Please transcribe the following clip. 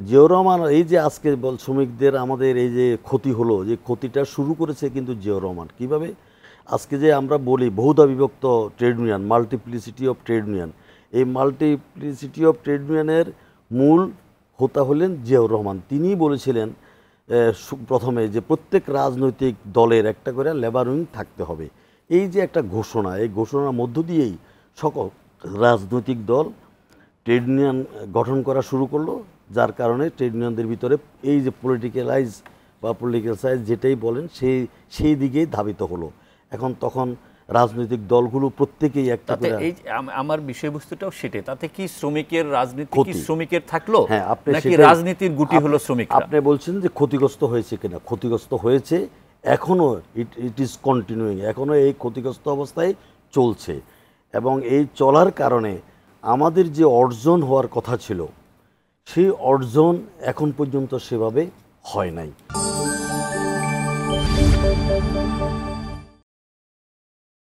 জিয়াউর রহমান এই যে আজকে শ্রমিকদের আমাদের এই যে ক্ষতি হলো, যে ক্ষতিটা শুরু করেছে কিন্তু জিয়াউর রহমান। কিভাবে? আজকে যে আমরা বলি বহুধা বিভক্ত trade union, multiplicity of trade union, এই মাল্টিপ্লিসিটি অফ ট্রেড ইউনিয়নের মূল হোতা হলেন জিয়াউর রহমান। তিনিই বলেছিলেন প্রথমে যে প্রত্যেক রাজনৈতিক দলের একটা করে লেবার উইং থাকতে হবে। এই যে একটা ঘোষণা, এই ঘোষণার মধ্য দিয়েই সকল রাজনৈতিক দল ট্রেড ইউনিয়ন গঠন করা শুরু করলো, যার কারণে ট্রেড ইউনিয়নদের ভিতরে এই যে পলিটিক্যালাইজ বা পলিটিক্যাল সাইজ যেটাই বলেন সেই দিকেই ধাবিত হলো। এখন তখন রাজনৈতিক দলগুলো প্রত্যেকেই একটা করে। এই আমার বিষয়বস্তুটাও সেটাই, তাতে কি শ্রমিকের রাজনীতি কি শ্রমিকের থাকলো, হ্যাঁ, আপনি নাকি রাজনীতির গুটি হলো শ্রমিক? আপনি বলছেন যে ক্ষতিগ্রস্ত হয়েছে কিনা, ক্ষতিগ্রস্ত হয়েছে, এখনো ইট ইজ কন্টিনিউইং, এখনো এই ক্ষতিগ্রস্ত অবস্থায় চলছে। এবং এই চলার কারণে আমাদের যে অর্জন হওয়ার কথা ছিল সেই অর্জন এখন পর্যন্ত সেভাবে হয় নাই।